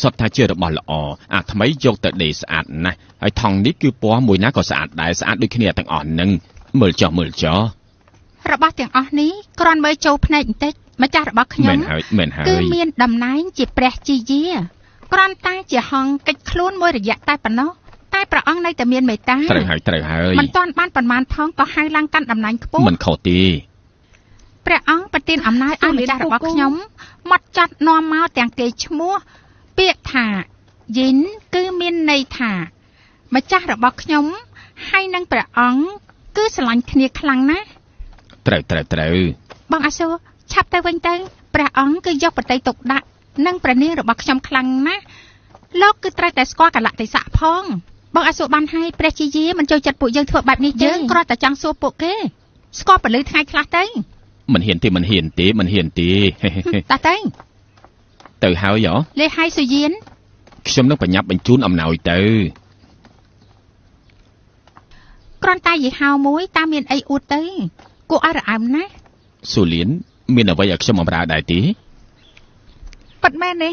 សុទ្ធថាជារបស់ល្អអាថ្មីយកទៅដេរស្អាតណាស់ហើយថង់នេះគឺពណ៌មួយណាក៏ស្អាតដែរស្អាតដូចគ្នាទាំងអស់ហ្នឹងមើលចុះរបស់ទាំងអស់នេះគ្រាន់មើលចូលភ្នែកបន្តិចម្ចាស់របស់ខ្ញុំមែនហើយគឺមានតំណែងជាព្រះជាយាគ្រាន់តែជាហង្សកិច្ចខ្លួនមួយរយៈតែប៉ុណ្ណោះតែព្រះអង្គនៅតែមានមេត្តាត្រូវហើយមិនទាន់បានប៉ុន្មានផងក៏ហៅឡើងកាន់តំណែងខ្ពស់មិនខុសទេព្រះអង្គប្រទានអំណាចឲ្យម្ចាស់របស់ខ្ញុំមកចាត់នាំមកទាំងគេឈ្មោះពាក្យថាយិនគឺមានន័យថាម្ចាស់របស់ខ្ញុំហើយនឹងព្រះអង្គគឺស្រឡាញ់គ្នាខ្លាំងណាស់ត្រូវបងអាសូរឆាប់ទៅវិញទៅព្រះអង្គគឺយកបតីទុកដាក់និងព្រះនាងរបស់ខ្ញុំខ្លាំងណាស់លោកគឺត្រូវតែស្គាល់កលៈទេសៈផងបងអាសូរបានឲ្យព្រះជាយាមិនចូលចិត្តពួកយើងធ្វើបែបនេះយើងគ្រាន់តែចង់សួរពួកគេស្គាល់ពលឺថ្ងៃខ្លះទៅមិនហ៊ានទេតាទៅហើយលេហើយសុយានខ្ញុំនឹងបញ្ញាប់បញ្ជូនអំណោយទៅគ្រាន់តែយីហោមួយតាមមានអីអួតទៅគួរឲ្យរអើមណាស់ស៊ូលៀនមានអ្វីឲ្យខ្ញុំបម្រើដែរទេពិតមែនទេ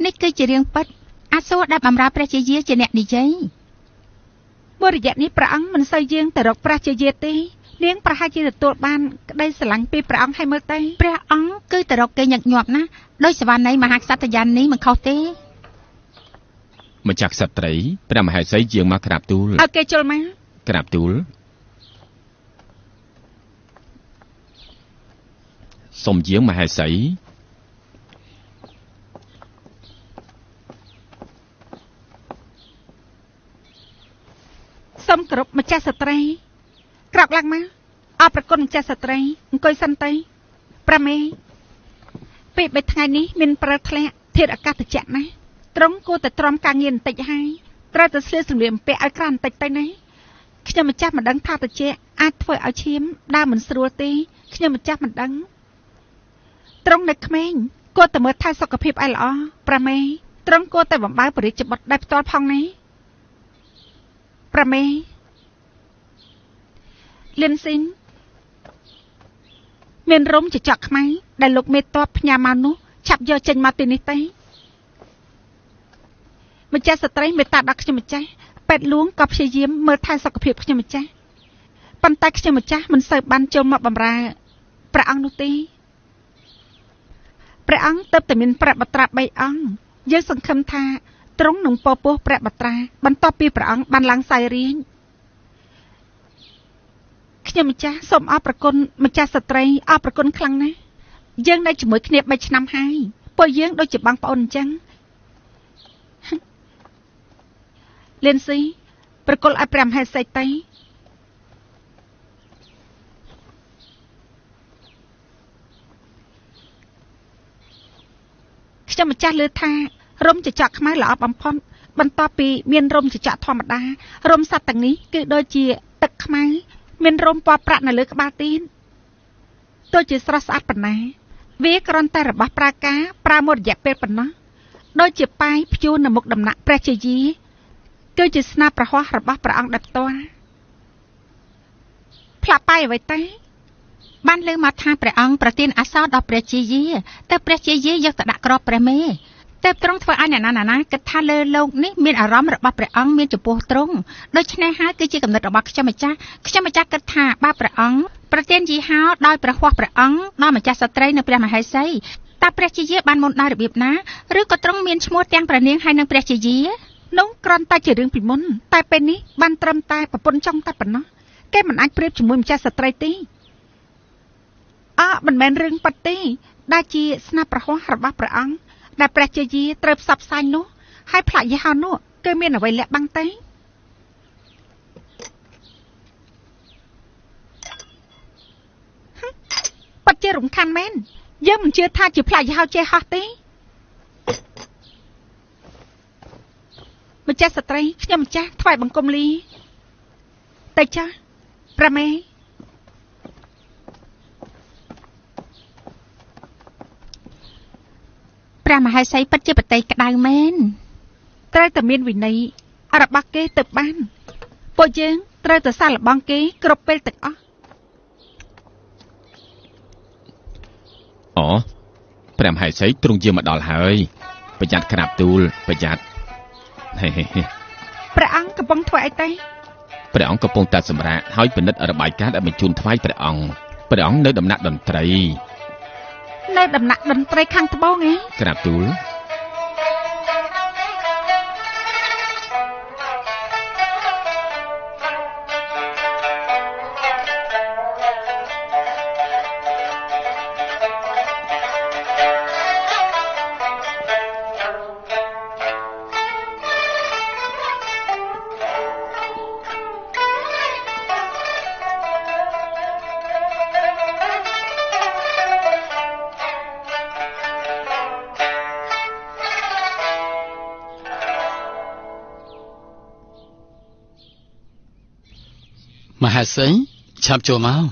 នេះគឺជារឿងពិតអាសូរដែលបម្រើព្រះជាយាជាអ្នកនិយាយមួយរយៈនេះព្រះអង្គមិនសូវយាងទៅរកព្រះជាយាទេនាងប្រហែលជាទទួលបានក្តីស្រឡាញ់ពីព្រះអង្គឲ្យមើលទៅព្រះអង្គគឺទៅរកគេញឹកញាប់ណាស់ដោយសវណ្ណីមហាក្សត្រយាននេះមិនខុសទេម្ចាស់ក្សត្រីព្រះមហេសីយាងមកក្រាបទូលឲ្យគេជុលមកក្រាបទូលសូមយាងមហេសីសូមគោរពម្ចាស់ស្ត្រីក្រោកឡើងមកអរប្រគុណម្ចាស់ស្ត្រីអង្គុយសិនទៅប្រមេពេល3ថ្ងៃនេះមានប្រើធ្លាក់ធាតុអាកាសត្រជាក់ណាស់ត្រង់គួរតែទ្រាំការងារបន្តិចហើយត្រូវតែស្លៀកសម្លៀកបំពាក់ឲ្យក្រាន់បន្តិចទៅណាខ្ញុំម្ចាស់មិនដឹងថាត្រជាក់អាចធ្វើឲ្យឈាមដើរមិនស្រួលទេខ្ញុំម្ចាស់មិនដឹងត្រង់នៅក្មេងគួរតែមើលថែសុខភាពឲ្យល្អប្រមេត្រង់គួរតែបំរើបរិយាបុត្រដោយផ្ទាល់ផងណាប្រមេលៀនស៊ីនមានរោមចចកខ្មៅដែលលោកមេតបផ្ញើមកនោះឆាប់យកចេញមកទីនេះទៅម្ចាស់ស្ត្រីមេត្តាដល់ខ្ញុំម្ចាស់ពេទ្យលួងក៏ព្យាយាមមើលថែសុខភាពខ្ញុំម្ចាស់ប៉ុន្តែខ្ញុំម្ចាស់មិនសូវបានចូលមកបម្រើព្រះអង្គនោះទេព្រះអង្គទើបតែមានព្រះបត្រា3អង្គយើងសង្ឃឹមថាទ្រង់នឹងពពោះព្រះបត្រាបន្ទាប់ពីព្រះអង្គបានឡើងសោយរាជ្យខ្ញុំម្ចាស់សូមអរព្រគុណម្ចាស់ស្ត្រីអរព្រគុណខ្លាំងណាស់យើងនៅជាមួយគ្នា3ឆ្នាំហើយពួកយើងដូចជាបងប្អូនអញ្ចឹងលៀនស៊ីប្រគល់ឲ្យព្រះមហេសីទៅខ្ញុំម្ចាស់លើថារោមចចកខ្មៅល្អបំផុតបន្ទាប់ពីមានរោមចចកធម្មតារោមសត្វទាំងនេះគឺដូចជាទឹកខ្មៅមានរោមពណ៌ប្រាក់នៅលើក្បាលទីនទោះជាស្រស់ស្អាតប៉ុណ្ណាវាគ្រាន់តែរបស់ប្រើការប្រើមួយរយៈពេលប៉ុណ្ណោះដូចជាប៉ាយព្យួរនៅមុខដំណាក់ព្រះជាយាគឺជាស្នាប្រហោះរបស់ព្រះអង្គដោយផ្ទាល់ផ្លាក់ប៉ាយអ្វីទៅបានលើមកថាព្រះអង្គប្រទានអាសរដល់ព្រះជាយាតែព្រះជាយាយកទៅដាក់ក្របព្រះមេតែទ្រង់ធ្វើឲ្យអ្នកណាគិតថាលើលោកនេះមានអារម្មណ៍របស់ព្រះអង្គមានចំពោះទ្រង់ដូច្នេះហើយគឺជាគំនិតរបស់ខ្ញុំម្ចាស់គិតថាបើព្រះអង្គប្រទានយីហោដោយព្រះហស្ថព្រះអង្គដល់ម្ចាស់ស្ត្រីនៅព្រះមហេសីតើព្រះជាយាបានមុនដោយរបៀបណាឬក៏ទ្រង់មានឈ្មោះទាំងព្រះនាងហើយនិងព្រះជាយានោះគ្រាន់តែជារឿងពីមុនតែពេលនេះបានត្រឹមតែប្រពន្ធចង់តែប៉ុណ្ណោះគេមិនអាចប្រៀបជាមួយម្ចាស់ស្ត្រីទេមិនមែនរឿងប៉ាត់ទេដែលជាស្នាប្រហោះរបស់ព្រះអង្គដែលព្រះជាយាត្រូវផ្សព្វផ្សាយនោះហើយផ្លាកយីហោនោះគឺមានអ្វីលាក់បាំងទេប៉ាត់ជារំខានមែនយើងមិនជឿថាជាផ្លាកយីហោចេះហោះទេម្ចាស់ស្ត្រីខ្ញុំម្ចាស់ថ្វាយបង្គំលីតែចាស់ប្រមេព្រះមហេសីពិតជាបតីក្តៅមែនត្រូវតែមានវិន័យរបស់គេទៅបានពួកយើងត្រូវតែសាកល្បងគេគ្រប់ពេលទាំងអស់ព្រះមហេសីទ្រង់យាងមកដល់ហើយ ប្រយ័ត្នក្រាបទូលប្រយ័ត្នហេព្រះអង្គកំពុងធ្វើអីទេព្រះអង្គកំពុងតែសម្រាកហើយពិនិត្យរបាយការណ៍ដែលបញ្ជូនថ្វាយព្រះអង្គនៅដំណាក់តន្ត្រីខាងត្បូងឯងក្រាបទូលមហាសីឆាប់ចូលមក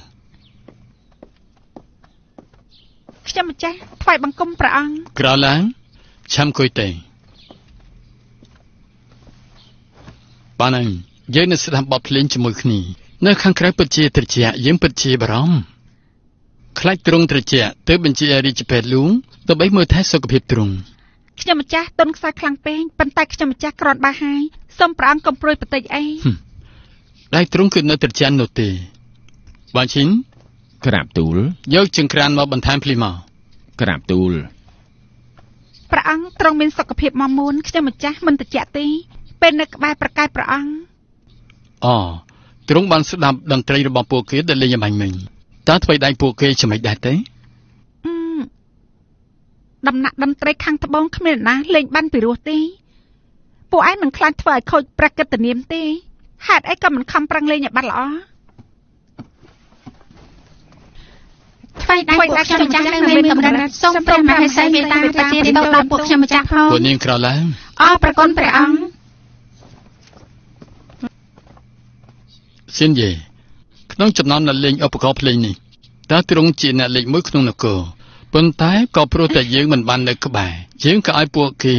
ខ្ញុំម្ចាស់ថ្វាយបង្គំព្រះអង្គក្រោយឡើងឆាំគួយទេបានហើយយើងនឹងស្ដាប់បទភ្លេងជាមួយគ្នានៅខាងក្រៅពិតជាត្រជាក់យើងពិតជាបារម្ភខ្លាចទ្រង់ត្រជាក់ទៅបញ្ជារាជពេទ្យលួងដើម្បីមើលថែសុខភាពទ្រង់ខ្ញុំម្ចាស់ទុនខ្សែខ្លាំងពេកប៉ុន្តែខ្ញុំម្ចាស់ក្រនបាហើយសូមព្រះអង្គកុំព្រួយបន្តិចអីដៃទ្រង់គឺនៅត្រជាក់នោះទេបានឈិនក្រាបទូលយកចង្ក្រានមកបន្ថែមភ្លីមកក្រាបទូលព្រះអង្គទ្រង់មានសុខភាពមកមុនខ្ញុំម្ចាស់មិនត្រជាក់ទេពេលនៅក្បែរប្រកែកព្រះអង្គទ្រង់បានស្ដាប់តន្ត្រីរបស់ពួកគេដែលលេងអំបញ្ញមិញតើអ្វីដៃពួកគេចំណេចដែរទេដំណាក់តន្ត្រីខាងត្បូងគ្មានណាលេងបានពីរោះទេពួកឯងមិនខ្លាចធ្វើឲ្យខូចព្រះកិត្តិនាមទេហេតុអីក៏មិនខំប្រឹងលេងឲ្យបានល្អថ្វាយដៃពួកខ្ញុំម្ចាស់នៅមានកម្រិតសូមព្រះមហេសីមេត្តាប្រទានទៅដល់ពួកខ្ញុំម្ចាស់ផងពួកនាងក្រឡើងប្រគុណព្រះអង្គសិនយេក្នុងចំណោមអ្នកលេងឧបករណ៍ភ្លេងនេះតើទ្រង់ជាអ្នកលេងមួយក្នុងនគរប៉ុន្តែក៏ព្រោះតែយើងមិនបាននៅក្បែរយើងក៏ឲ្យពួកគេ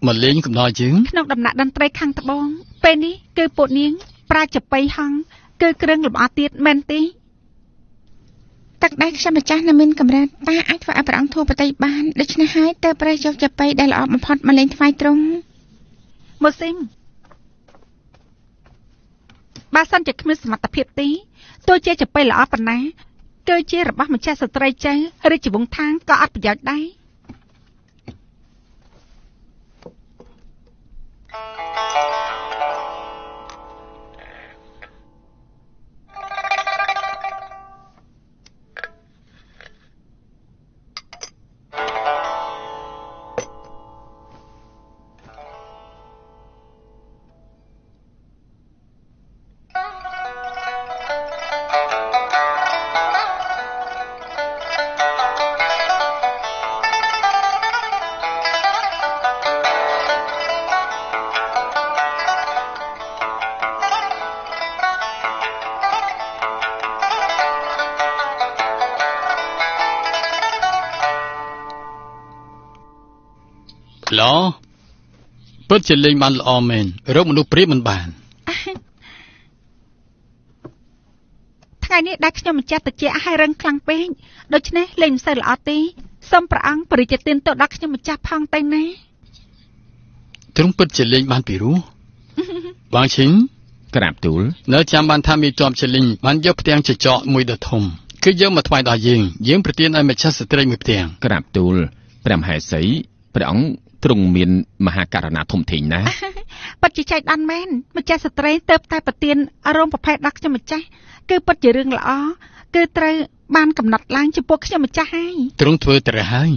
មកលេងកំដរយើងក្នុងដំណាក់តន្ត្រីខាងត្បូងពេលនេះគឺពួកនាងប្រាជបៃហង្សគឺគ្រឿងលម្អទៀតមែនទេទឹកដៃខ្ញុំម្ចាស់នៅមានកម្រិតតាអាចធ្វើឲ្យព្រះអង្គធូរប្រតិបានដូច្នេះហើយតើព្រះយកចបៃដែលល្អបំផុតមកលេងថ្វាយទ្រង់ម៉ូស៊ីមបើសិនជាគ្មានសមត្ថភាពទេទោះជាចបៃល្អប៉ុណ្ណាគឺជារបស់ម្ចាស់ស្ត្រីចៅរាជវង្សថាងក៏អត់ប្រយោជន៍ដែរល្អពិតជាលេងបានល្អមែនរកមនុស្សព្រាបមិនបានថ្ងៃនេះដែលខ្ញុំម្ចាស់តិចឲ្យរឹងខ្លាំងពេកដូច្នេះលេងមិនសូវល្អទេសូមព្រះអង្គបរិយាទានទៅដល់ខ្ញុំម្ចាស់ផងទៅណាទ្រង់ពិតជាលេងបានពីរោះបងឈិងក្រាបទូលនៅចាំបានថាមានជាប់ជាលិញបានយកផ្ទាំងចចកមួយដ៏ធំគឺយកមកថ្វាយដល់យើងប្រទានឲ្យម្ចាស់ស្ត្រីមួយផ្ទាំងក្រាបទូលព្រះមហេសីព្រះអង្គទ្រង់មានមហាករណាធំធេងណាស់ពិតជាចៃដន្យមែនម្ចាស់ស្ត្រីទៅតែប្រទានអារម្មណ៍ប្រភេទដល់ខ្ញុំម្ចាស់គឺពិតជារឿងល្អគឺត្រូវបានកំណត់ឡើងចំពោះខ្ញុំម្ចាស់ហើយទ្រង់ធ្វើទៅហើយ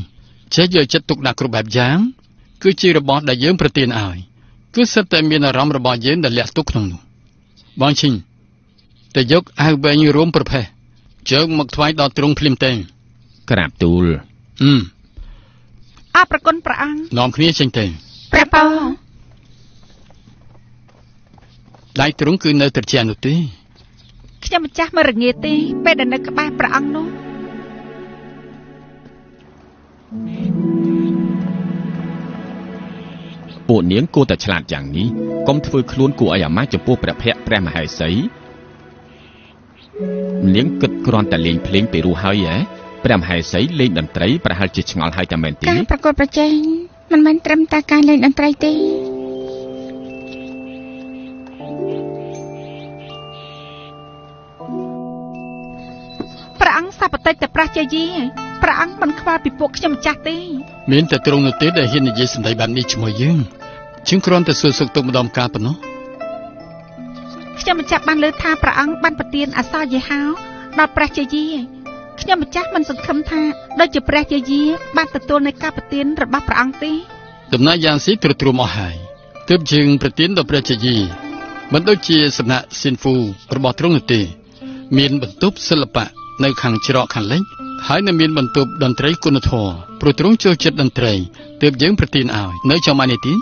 ចេះយកចិត្តទុកដាក់គ្រប់បែបយ៉ាងគឺជារបស់ដែលយើងប្រទានឲ្យគឺសិតតែមានអារម្មណ៍របស់យើងដែលលាក់ទុកក្នុងនោះបងឈិញតែយកអាវវែងរួមប្រភេទជើងមកថ្វាយដល់ទ្រង់ភ្លាមទេក្រាបទូលប្រគុណព្រះអង្គនាំគ្នាចេញទៅព្រះពរដៃទ្រង់គឺនៅត្រជាក់នោះទេខ្ញុំម្ចាស់មិនរងាទេពេលដែលនៅក្បែរព្រះអង្គនោះពួកនាងគួរតែឆ្លាតយ៉ាងនេះកុំធ្វើខ្លួនគួរឲ្យអាម៉ាស់ចំពោះព្រះភ័ក្ត្រព្រះមហេសីនាងគិតគ្រាន់តែលេងភ្លេងពីរោះហើយព្រះមហេសីលេងតន្ត្រីប្រហែលជាឆ្ងល់ហើយតែមែនទេការប្រកួតប្រជែង មិនមែនត្រឹមតែការលេងតន្ត្រីទេព្រះអង្គសពតិតែប្រះជាយាព្រះអង្គមិនខ្វល់ពីពួកខ្ញុំម្ចាស់ទេមានតែទ្រង់នោះទេដែលហ៊ាននិយាយសម្ដីបែបនេះជាមួយយើងជាងគ្រាន់តែសួរសុខទុក្ខម្ដងកាលប៉ុណ្ណោះខ្ញុំម្ចាស់បានលើថាព្រះអង្គបានប្រទានអសរយេហោដល់ព្រះជាយាខ្ញុំម្ចាស់មិនសង្ឃឹមថាដូចជាព្រះជាយាបានទទួលនៅការប្រទានរបស់ព្រះអង្គទេដំណើរយ៉ាងស៊ីទ្រុមអស់ហើយទើបយើងប្រទានដល់ព្រះជាយាមិនដូចជាសំណាក់ស៊ីនហ្វូរបស់ទ្រង់នោះទេមានបន្ទប់សិល្បៈនៅខាងច្រកខាងលិចហើយនៅមានបន្ទប់តន្ត្រីគុណធម៌ព្រោះទ្រង់ចូលចិត្តតន្ត្រីទើបយើងប្រទានឲ្យនៅចំអានេះទី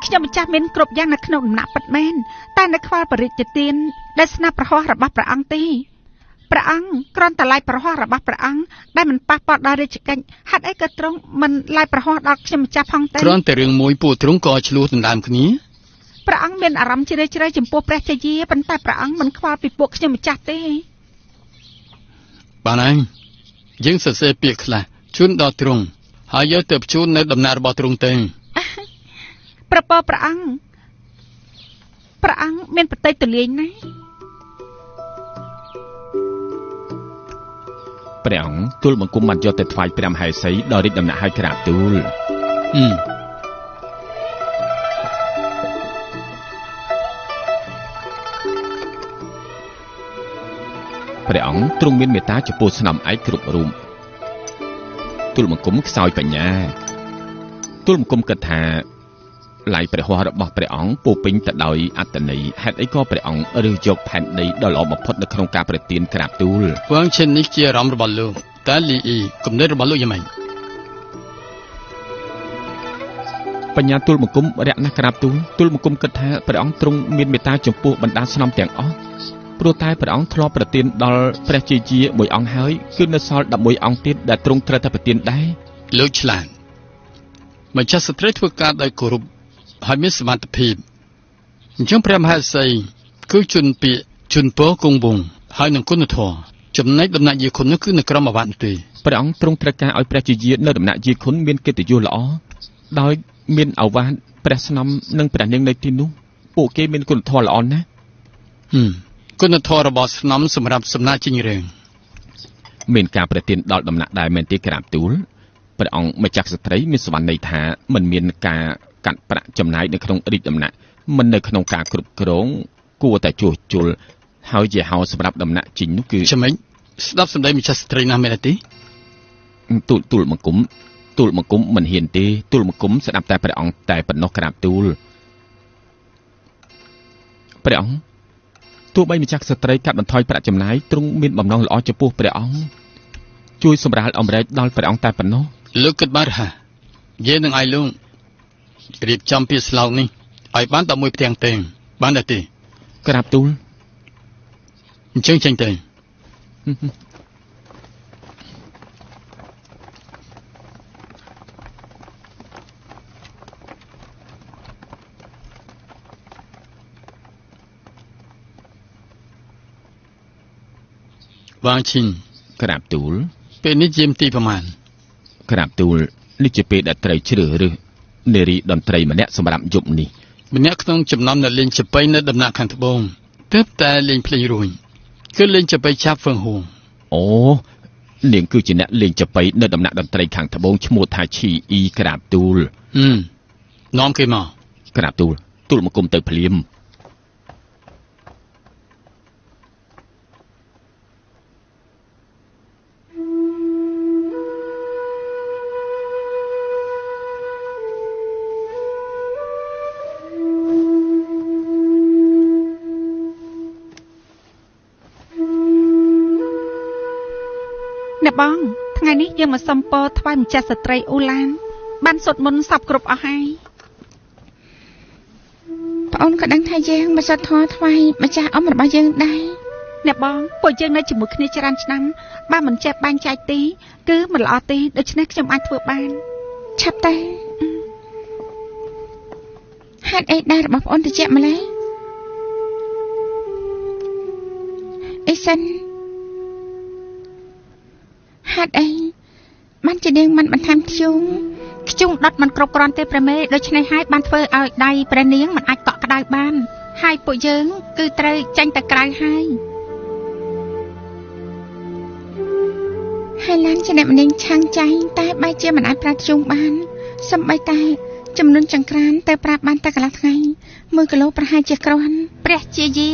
ខ្ញុំម្ចាស់មានគ្រប់យ៉ាងនៅក្នុងដំណាក់ពិតមែនតែនៅខ្វល់បរិយាទានដែលស្នាប់ប្រហោះរបស់ព្រះអង្គទេព្រះអង្គគ្រាន់តែឡាយប្រហោះរបស់ព្រះអង្គដែលមិនប៉ះពាល់ដល់រាជកិច្ចហេតុអីក៏ទ្រង់មិនឡាយប្រហោះដល់ខ្ញុំម្ចាស់ផងទេគ្រាន់តែរឿងមួយពួកទ្រង់ក៏ឆ្លោះដណ្ដើមគ្នាព្រះអង្គមានអារម្មណ៍ជ្រាលជ្រៅចំពោះព្រះជាយាប៉ុន្តែព្រះអង្គមិនខ្វល់ពីពួកខ្ញុំម្ចាស់ទេបានហើយយើងសរសេរពាក្យខ្លះជូនដល់ទ្រង់ហើយយកទៅបញ្ជូននៅដំណើររបស់ទ្រង់ទៅប្រពោព្រះអង្គមានប្រតិទលាយណាស់ព្រះអង្គទូលបង្គំបានយកទៅថ្វាយព្រះមហេសីដល់រាជដំណាក់ឲ្យក្រាបទូលព្រះអង្គទ្រង់មានមេត្តាចំពោះស្នំឯកគ្រប់រូបទូលបង្គំខ្សោយបញ្ញាទូលបង្គំគិតថាឡាយព្រះហស្ថរបស់ព្រះអង្គពោពេញទៅដោយអត្តន័យហេតុអីក៏ព្រះអង្គរើសយកផែនដីដ៏ល្អបំផុតនៅក្នុងការប្រទានក្រាបទូលវងឈិននេះជាអារម្មណ៍របស់លោកតែលីអ៊ីគំនិតរបស់លោកយ៉ាងម៉េចបញ្ញាទូលបង្គំរយៈណាស់ក្រាបទូលបង្គំគិតថាព្រះអង្គទ្រង់មានមេត្តាចំពោះបណ្ដាស្នំទាំងអស់ព្រោះតែព្រះអង្គធ្លាប់ប្រទានដល់ព្រះជាយាមួយអង្គហើយគឺនៅសល់11អង្គទៀតដែលទ្រង់ត្រូវតែប្រទានដែរលោកឆ្លាតម្ចាស់ស្ត្រីធ្វើការដោយគោរពហើយមានសមត្ថភាពអញ្ចឹងព្រះមហេសីគឺជនពាក្យជនពរគង់វង្សហើយនឹងគុណធម៌ចំណែកដំណាក់យាគុណនោះគឺនៅក្រមអាវ៉ាត់ទេព្រះអង្គទ្រង់ត្រូវការឲ្យព្រះជាយានៅដំណាក់យាគុណមានកិត្តិយសល្អដោយមានអាវ៉ាត់ព្រះស្នំនិងព្រះនាងនៅទីនោះពួកគេមានគុណធម៌ល្អណាស់គុណធម៌របស់ស្នំសម្រាប់សំណាក់ជីងរឿងមានការប្រទានដល់ដំណាក់ដែរមែនទេក្រាបទូលព្រះអង្គម្ចាស់ស្ត្រីមានសវណ្ណន័យថាមិនមានការកាត់ប្រាក់ចំណាយនៅក្នុងរាជដំណាក់មិននៅក្នុងការគ្រប់គ្រងគួរតែជួសជុលហើយជាហៅសម្រាប់ដំណាក់ជីងនោះគឺចាំម៉េចស្ដាប់សម្ដីម្ចាស់ស្ត្រីណាស់មែនទេទូលបង្គំមិនហ៊ានទេទូលបង្គំស្ដាប់តែព្រះអង្គតែប៉ុណ្ណោះក្រាបទូលព្រះអង្គទោះបីម្ចាស់ស្ត្រីកាត់បន្ថយប្រាក់ចំណាយទ្រង់មានបំណងល្អចំពោះព្រះអង្គជួយសម្រាលអំរែកដល់ព្រះអង្គតែប៉ុណ្ណោះលោកគិតបានថាយើងនឹងឲ្យលោករៀបចំពាក្យស្លោកនេះឲ្យបានតែមួយផ្ទាំងទេបានទេក្រាបទូលអញ្ចឹងចេញទៅវ៉ាងឈិនក្រាបទូលពេលនេះជាមទីប្រមាណក្រាបទូលនេះជាពេលដែលត្រូវជ្រើសរើសនារីតន្ត្រីម្នាក់សម្រាប់យប់នេះម្នាក់ក្នុងចំណោមអ្នកលេងចាប៉ីនៅដំណាក់ខាងត្បូងទើបតែលេងភ្លេងរួញគឺលេងចាប៉ីឆាប់ហ្វឹងហួងអូនាងគឺជាអ្នកលេងចាប៉ីនៅដំណាក់តន្ត្រីខាងត្បូងឈ្មោះថាឈីអ៊ីក្រាបទូលនាំគេមកក្រាបទូលបង្គំទៅភ្លាមអ្នកបងថ្ងៃនេះយើងមកសុំពរថ្វាយម្ចាស់ស្ត្រីអ៊ូឡានបានសុទ្ធមន្តសពគ្រប់អស់ហើយប្អូនក៏ដឹងថាយើងមកសុទ្ធធម៌ថ្វាយម្ចាស់អ៊ំរបស់យើងដែរអ្នកបងពួកយើងនៅជាមួយគ្នាច្រើនឆ្នាំបើមិនចេះបាញ់ចែកទេគឺមិនល្អទេដូច្នេះខ្ញុំអាចធ្វើបានឆាប់តែហេតុអីដែររបស់ប្អូនតិចម្ល៉េះអីសិនហេតុអីបានជានាងមិនបន្ថែមធ្យូង ខ្ជុងដុតមិនគ្រប់គ្រាន់ទេព្រះមេដូច្នេះហើយបានធ្វើឲ្យដៃព្រះនាងមិនអាចកក់ក្ដៅបានហើយពួកយើងគឺត្រូវចេញទៅក្រៅហើយឡានជាអ្នកម្នាងឆាំងចៃតែបែរជាមិនអាចប្រាជ្ញបានសម្បីតែចំនួនចង្ក្រានទៅប្រាប់បានតែកន្លះថ្ងៃ1គីឡូប្រហែលជាគ្រាន់ព្រះជាយា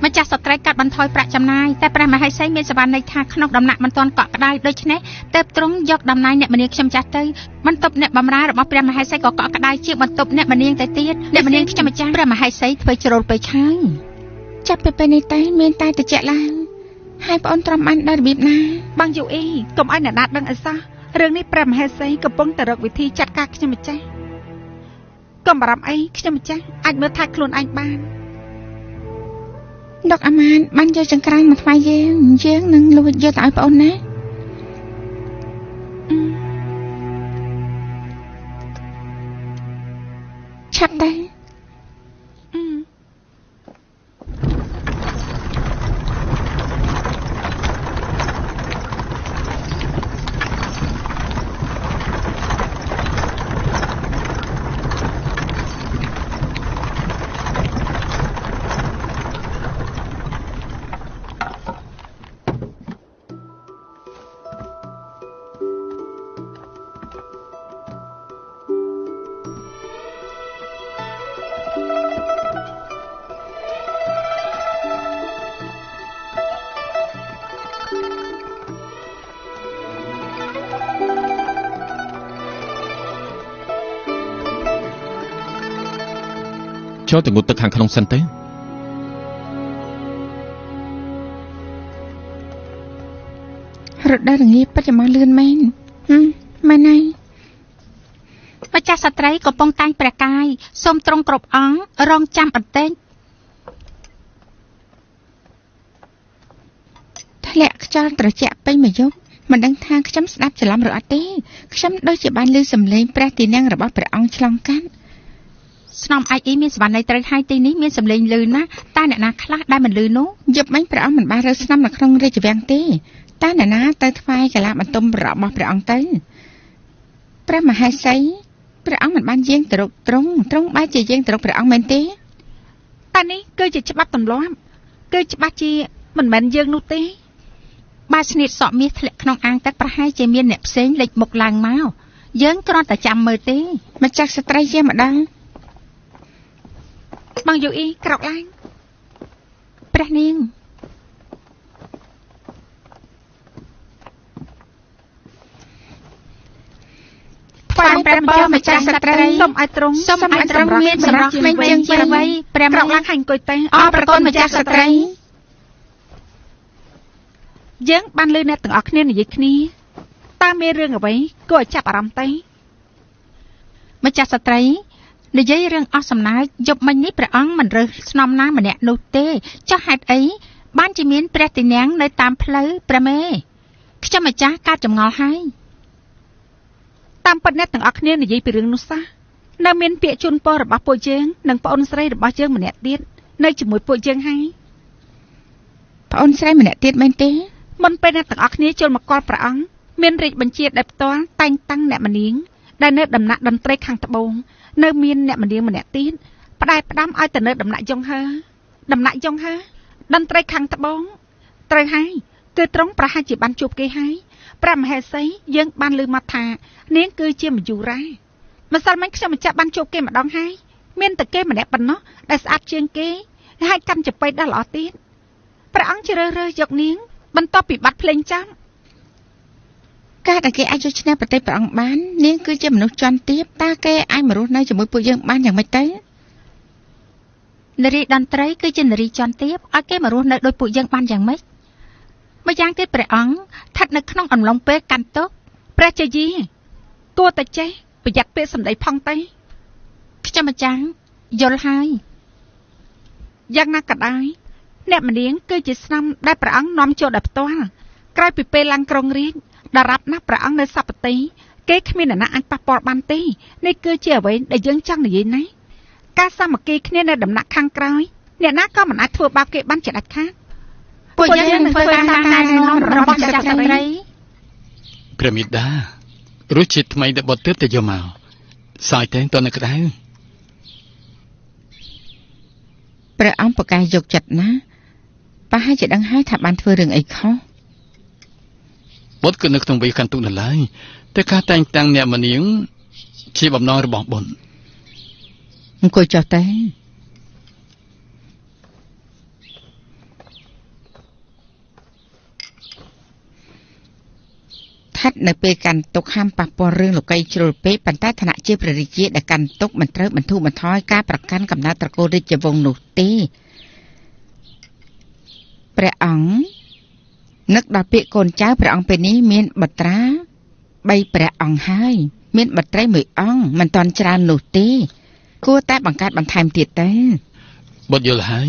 ម្ចាស់ស្ត្រីកាត់បន្ថយប្រាក់ចំណាយតែព្រះមហេសីមានសវណ្ណន័យថាក្នុងដំណាក់មិនទាន់កក់ក្ដៅដូច្នេះទើបទ្រង់យកតំណែងអ្នកមនាងខ្ញុំចាស់ទៅបន្ទប់អ្នកបម្រើរបស់ព្រះមហេសីក៏កក់ក្ដៅជាបន្ទប់អ្នកមនាងទៅទៀតអ្នកមនាងខ្ញុំម្ចាស់ព្រះមហេសីធ្វើជ្រុលពេកហើយចាប់ពីពេលនេះទៅមានតែតិចឡើងហើយប្អូនទ្រាំបានដោយរបៀបណាបងយូអ៊ីកុំឲ្យអ្នកណាដឹងអីសោះរឿងនេះព្រះមហេសីកំពុងតែរកវិធីចាត់ការខ្ញុំម្ចាស់កុំបារម្ភអីខ្ញុំម្ចាស់អាចមើលថែខ្លួនឯងបានដុកអាម៉ានបានយកចង្ក្រានមកថ្វាយយើងនឹងលួចយកទៅឲ្យប្អូនណាឆាប់ទៅចូលទៅងូតទឹកខាងក្នុងសិនទៅរត់ដល់រងាពិតជាមកលឿនមែនម៉ែណៃម្ចាស់ស្ត្រីកំពុងតែងព្រះកាយសូមទ្រង់គ្រប់អង្គរងចាំបន្តិចធ្លាក់ខ្យល់ត្រជាក់ពេញមួយយប់មិនដឹងថាខ្ញុំស្ដាប់ច្រឡំឬអត់ទេខ្ញុំដូចជាបានឮសំឡេងព្រះទីន័ងរបស់ព្រះអង្គឆ្លងកាត់ស្នំអាចអ៊ីមានសវណ្ណន័យត្រូវហើយទីនេះមានសំឡេងលឺណាស់តែអ្នកណាខ្លះដែលមិនលឺនោះយប់មិញព្រះអង្គមិនបានរើស្នំនៅក្នុងរាជវាំងទេតែអ្នកណាទៅថ្វាយកាឡាបន្ទំរបស់ព្រះអង្គទៅព្រះមហេសីព្រះអង្គមិនបានយាងទៅរកទ្រង់បែរជាយាងទៅរកព្រះអង្គមែនទេតែនេះគឺជាច្បាប់ទម្លាប់គឺច្បាស់ជាមិនមែនយើងនោះទេបើស្នៀតសក់មាសធ្លាក់ក្នុងអាងទឹកប្រហែលជាមានអ្នកផ្សេងលេចមុខឡើងមកយើងគ្រាន់តែចាំមើលទេម្ចាស់ស្ត្រីជាម្ដងបងយូអ៊ីក្រោកឡើងព្រះនាងថ្វាយព្រះពរម្ចាស់ស្ត្រីសូមឲ្យទ្រង់មានសម្រាប់ក្មេងជាងជាអ្វីព្រះក្រោកឡើងហើយអង្គុយទៅអរប្រគុណម្ចាស់ស្ត្រីយើងបានលើអ្នកទាំងអស់គ្នានិយាយគ្នាតើមានរឿងអ្វីគួរឲ្យចាប់អារម្មណ៍ទេម្ចាស់ស្ត្រីនិយាយរឿងអស់សំណើចយប់មិញនេះព្រះអង្គមិនរើសស្នំណាម្នាក់នោះទេចុះហេតុអីបានជាមានព្រះទីន័ងនៅតាមផ្លូវព្រះមេខ្ញុំម្ចាស់កើតចម្ងល់ហើយតាមពិតអ្នកទាំងអស់គ្នានិយាយពីរឿងនោះសោះនៅមានពាក្យជូនពររបស់ពួកយើងនិងប្អូនស្រីរបស់យើងម្នាក់ទៀតនៅជាមួយពួកយើងហើយប្អូនស្រីម្នាក់ទៀតមែនទេមុនពេលអ្នកទាំងអស់គ្នាចូលមកគាល់ព្រះអង្គមានរាជបញ្ជាដោយផ្ទាល់តែងតាំងអ្នកម្នាងដែលនៅដំណាក់តន្ត្រីខាងត្បូងនៅមានអ្នកម្នាងម្នាក់ទៀតផ្ដាយផ្ដាំឲ្យទៅនៅដំណាក់យងហើតន្ត្រីខាងត្បូងត្រូវហើយគឺត្រង់ប្រហែលជាបានជួបគេហើយព្រះមហេសីយើងបានឮមកថានាងគឺជាមយូរ៉ាម្សិលមិញខ្ញុំម្ចាស់បានជួបគេម្ដងហើយមានតែគេម្នាក់ប៉ុណ្ណោះដែលស្អាតជាងគេហើយកាន់ចប៉ីដល់ល្អទៀតព្រះអង្គជ្រើសរើសយកនាងបន្ទាប់ពីបាត់ភ្លេងចាំការដែលគេអាចយកឈ្នះប្រទេសព្រះអង្គបាននាងគឺជាមនុស្សជាន់ទាបតើគេអាចមករស់នៅជាមួយពួកយើងបានយ៉ាងម៉េចទៅនារីតន្ត្រីគឺជានារីជាន់ទាបឲ្យគេមករស់នៅដោយពួកយើងបានយ៉ាងម៉េចម្យ៉ាងទៀតព្រះអង្គស្ថិតនៅក្នុងអំឡុងពេលកាន់ទុក្ខព្រះជាយាគួរតែចេះប្រយ័ត្នពាក្យសម្ដីផងទៅខ្ញុំម្ចាស់យល់ហើយយ៉ាងណាក៏ដោយអ្នកម្នាងគឺជាស្នំដែលព្រះអង្គនាំចូលដោយផ្ទាល់ក្រោយពីពេលឡើងក្រុងរាជដរាបណាស់ព្រះអង្គនៅសព្វតីគេគ្មានអ្នកណាអាចប៉ះពាល់បានទេនេះគឺជាអ្វីដែលយើងចង់និយាយណាការសាមគ្គីគ្នានៅដំណាក់ខាងក្រោយអ្នកណាក៏មិនអាចធ្វើបាបគេបានជាដាច់ខាតពួកយើងនឹងធ្វើតាមការណែនាំរបស់ចាស់ស្រីព្រះមេដារសជាតិថ្មីដែលបត់ទើបតែយកមក សើចទេតើនៅក្តៅព្រះអង្គប្រកាសយកចិត្តណាប្រហែលជាដឹងហើយថាបានធ្វើរឿងអីខុសបុត្រគឺនៅក្នុងវ័យកាន់ទុកនៅឡើយតែការតែងតាំងអ្នកម្នាងជាបំណងរបស់បុត្រអង្គុយចុះទេថាត់នៅពេលកាន់ទុកហាមប៉ះពាល់រឿងលោកីជ្រុលពេកប៉ុន្តែឋានៈជាព្រះរាជាដែលកាន់ទុកមិនត្រូវបន្ធូរបន្ថយការប្រកាន់កំណើតត្រកូលរាជវង្សនោះទេព្រះអង្គនឹកដល់ពាក្យកូនចៅព្រះអង្គពេលនេះមានបុត្រា3ព្រះអង្គហើយមានបុត្រី1អង្គមិនទាន់ច្រើននោះទេគួរតែបង្កើតបន្ថែមទៀតទេបុត្រយល់ហើយ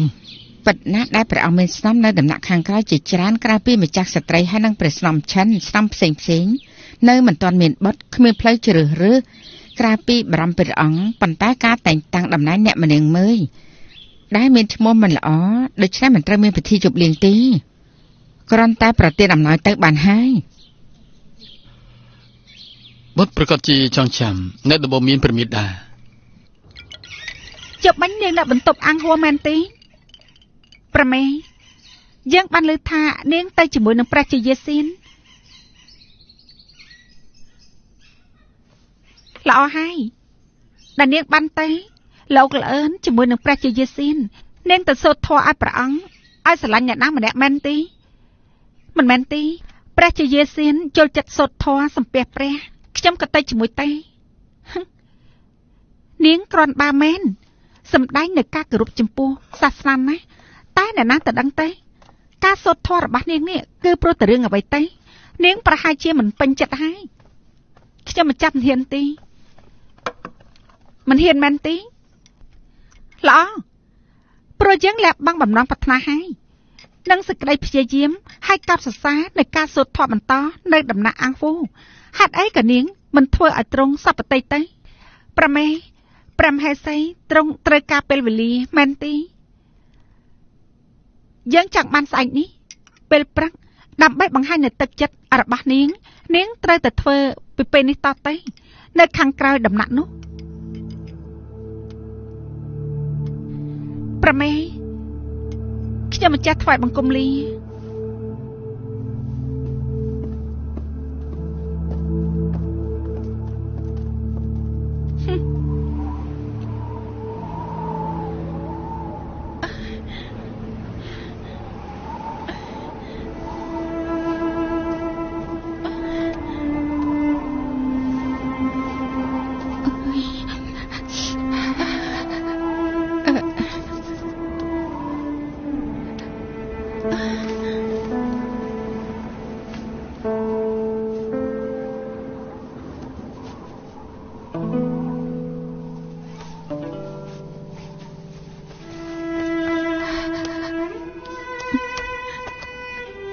ពិតណាស់ដែលព្រះអង្គមានស្នំនៅដំណាក់ខាងក្រៅជាច្រើនក្រៅពីម្ចាស់ស្ត្រីហើយនិងព្រះស្នំឆិនស្នំផ្សេងនៅមិនទាន់មានបុត្រគ្មានផ្លូវជ្រើសរើសក្រៅពីបរមព្រះអង្គប៉ុន្តែការតែងតាំងតំណែងអ្នកម្នាងមើយដែលមានឈ្មោះមិនល្អដូច្នេះមិនត្រូវមានពិធីជប់លៀងទេគ្រាន់តែប្រទានអំណោយទៅបានហើយបុត្រប្រកាសជាចង់ចាំនៅដំបូងមានព្រះមេដាជប់មិញនាងដាក់បន្ទប់អាំងហួរមែនទេប្រមេយើងបានលើថានាងទៅជាមួយនឹងព្រះជាយាសៀនល្អហើយដែលនាងបានទៅលោកល្អឿនជាមួយនឹងព្រះជាយាសៀននាងទៅសូត្រធម៌ឲ្យព្រះអង្គឲ្យស្រឡាញ់អ្នកណាម្នាក់មែនទេមិនមែនទេព្រះជាយាសៀនចូលចិត្តសូត្រធម៌សំពះព្រះខ្ញុំក៏ទៅជាមួយទេនាងគ្រាន់បើមែនសម្ដែងនៅការគោរពចំពោះសាសនាណាតែអ្នកណាទៅដឹងទេការសូត្រធម៌របស់នាងនេះគឺព្រោះតែរឿងអ្វីទេនាងប្រហែលជាមិនពេញចិត្តហើយខ្ញុំមិនចាប់មិនហ៊ានទេមិនហ៊ានមែនទេល្អព្រោះយើងលះបង់បំណងប្រាថ្នាហើយនឹងសេចក្តីព្យាយាមឲ្យកោតសរសើរនៃការសូត្រធម៌បន្តនៅដំណាក់អាំងវូហេតុអីក៏នាងមិនធ្វើឲ្យត្រង់សពតិទេប្រមេព្រះមហេសីត្រង់ត្រូវការពេលវេលាមែនទេយើងចង់បានស្អែកនេះពេលព្រឹកដើម្បីបង្ហាញនូវទឹកចិត្តរបស់នាងត្រូវតែធ្វើពីពេលនេះតទៅនៅខាងក្រោយដំណាក់នោះប្រមេខ្ញុំម្ចាស់ថ្វាយបង្គំលា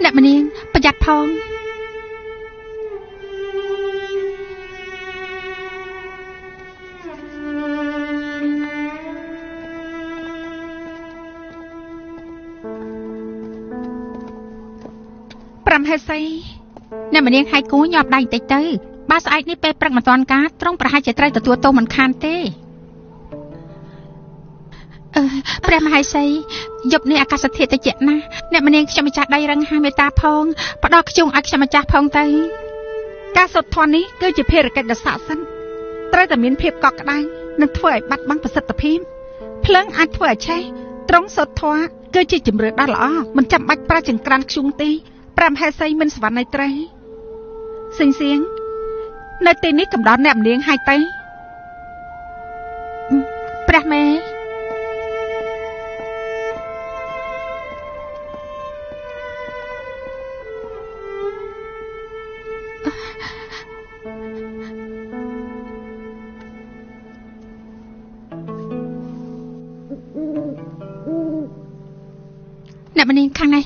អ្នកម្នាងប្រយ័ត្នផងប្រាំហេសីអ្នកម្នាងហាយគូញាប់ដៃតិចទៅបើស្អែកនេះពេលព្រឹកមិនទាន់ការត្រង់ប្រហែលជាត្រូវទទួលទោសមិនខានទេព្រះមហេសីយប់នេះអាកាសធាតុត្រជាក់ណាស់អ្នកម្នាងខ្ញុំម្ចាស់ដៃរឹងហាមេតាផងផ្ដល់ខ្ជុងឲ្យខ្ញុំម្ចាស់ផងទៅការសូត្រធម៌នេះគឺជាភារកិច្ចដ៏ស័ក្តិសិទ្ធិត្រូវតែមានភាពកក់ក្ដៅនិងធ្វើឲ្យបាត់បង់ប្រសិទ្ធភាពភ្លើងអាចធ្វើឲ្យឆេះត្រង់សូត្រធម៌គឺជាជំរឿនដ៏ល្អមិនចាំបាច់ប្រើចង្ក្រានខ្ជុងទេព្រះមហេសីមិនសវណ្ណនៃត្រីសិងសៀងនៅទីនេះកំដរអ្នកម្នាងហើយទៅព្រះមេអ្នកម្នាងខាងនេះ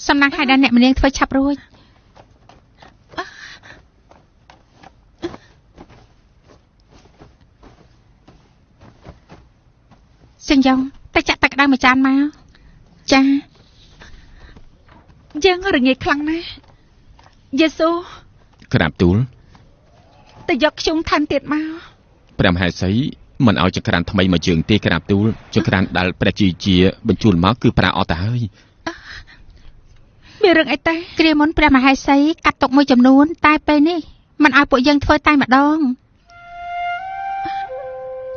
សំណាងហើយដែលអ្នកម្នាងធ្វើឆាប់រួច សិនយ៉ងតែចាក់ទឹកក្តៅមួយចានមកចាយើងរងាយខ្លាំងណាស់យេស៊ូក្រាបទូលតែយកខ្ជុំថែមទៀតមកព្រះមហេសីមិនឲ្យចង្ក្រានថ្មីមកជើងទេក្រាបទូលចង្ក្រានដែលព្រះជាជាបញ្ជូនមកគឺប្រើអត់ទៅហើយមានរឿងអីទេគ្រាមុនព្រះមហេសីកាត់ទុកមួយចំនួនតែពេលនេះមិនឲ្យពួកយើងធ្វើតែម្ដង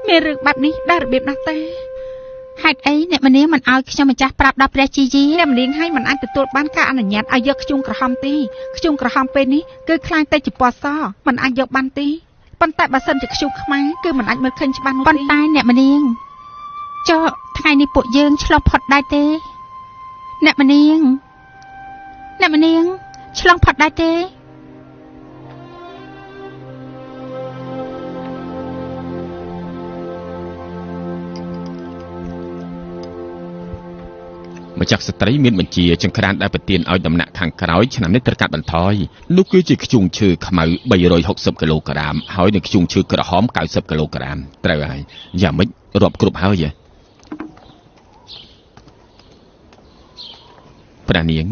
មានរឿងបែបនេះដល់របៀបណាស់ទេហេតុអីអ្នកម្នាងមិនឲ្យខ្ញុំម្ចាស់ប្រាប់ដល់ព្រះជាយាអ្នកម្នាងឲ្យមិនអាចទទួលបានការអនុញ្ញាតឲ្យយកខ្ជុំក្រហមទេខ្ជុំក្រហមពេលនេះគឺខ្លាញ់តែជាពណ៌សមិនអាចយកបានទេប៉ុន្តែបើសិនជាខ្ជុំខ្មែរគឺមិនអាចមើលឃើញច្បាស់នោះទេប៉ុន្តែអ្នកម្នាងចុះថ្ងៃនេះពួកយើងឆ្លងផុតដែរទេអ្នកម្នាងឆ្លងផុតដែរទេម្ចាស់ស្ត្រីមានបញ្ជាចង្ក្រានដែលប្រទានឲ្យដំណាក់ខាងក្រោយឆ្នាំនេះត្រូវកាត់បន្ថយនោះគឺជាខ្ជុងឈើខ្មៅ360គីឡូក្រាមហើយនិងខ្ជុងឈើក្រហម90គីឡូក្រាមត្រូវហើយយ៉ាងម៉េចរាប់គ្រប់ហើយព្រះនាង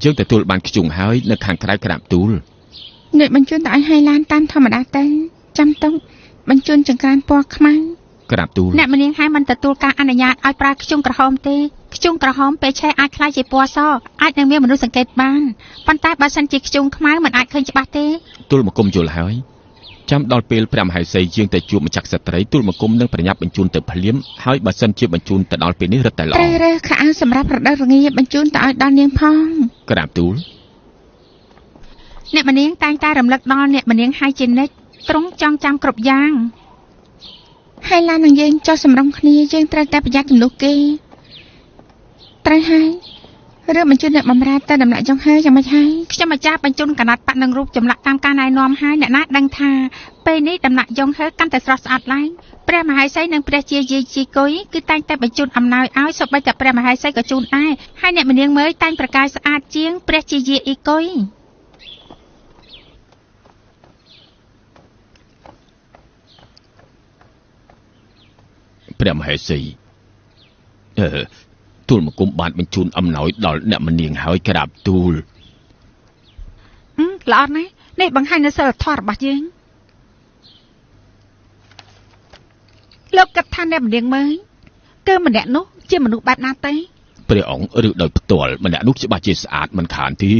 យើងទទួលបានខ្ជុងហើយនៅខាងក្រៅក្រាបទូលអ្នកបញ្ជូនទៅឲ្យហៃឡានតាមធម្មតាទៅចាំតុងបញ្ជូនចង្ក្រានពណ៌ខ្មៅក្រាបទូលអ្នកម្នាងហើយមិនទទួលការអនុញ្ញាតឲ្យប្រើខ្ជុំក្រហមទេខ្ជុំក្រហមពេលឆេះអាចខ្លាយជាពណ៌សអាចនឹងមានមនុស្សសង្កេតបានប៉ុន្តែបើសិនជាខ្ជុំខ្មៅមិនអាចឃើញច្បាស់ទេទូលមកគុំយល់ហើយចាំដល់ពេលព្រះមហេសីជាងតែជួបម្ចាស់ស្ត្រីទូលមកគុំនឹងប្រញាប់បញ្ជូនទៅភ្លាមហើយបើសិនជាបញ្ជូនទៅដល់ពេលនេះរឹតតែល្អរើខោអាវសម្រាប់រដូវរងាបញ្ជូនទៅឲ្យដល់នាងផងក្រាបទូលអ្នកម្នាងតែងតែរំលឹកដល់អ្នកម្នាងហើយជានិច្ចទ្រង់ចង់ចាំគ្រប់យ៉ាងហើយឡាននឹងយើងចោះសម្រុងគ្នាយើងត្រូវតែប្រយ័ត្នចំនួនគេត្រូវហើយរឿងបញ្ជូនអ្នកបម្រើទៅដំណាក់ចុងហើយយ៉ាងម៉េចហើយខ្ញុំម្ចាស់បញ្ជូនកណាត់ប៉ាក់នឹងរូបចម្លាក់តាមការណែនាំហើយអ្នកណាដឹងថាពេលនេះដំណាក់យ៉ងហើកាន់តែស្រស់ស្អាតឡើងព្រះមហេសីនិងព្រះជាយាយជីគុយគឺតែងតែបញ្ជូនអំណោយឲ្យសូម្បីតែព្រះមហេសីក៏ជូនដែរហើយអ្នកម្នាងមើលតែងប្រកាសស្អាតជាងព្រះជាយាយអ៊ីគុយព្រះមហេសីទូលមកគុំបានបញ្ជូនអំណោយដល់អ្នកម្នាងហើយក្រាបទូលល្អណាស់នេះបង្ហាញនូវសិលធម៌របស់យើងលោកគិតថាអ្នកម្នាងមើលគឺម្នាក់នោះជាមនុស្សបែបណាទេព្រះអង្គឬដោយផ្ទាល់ម្នាក់នោះច្បាស់ជាស្អាតមិនខានទេ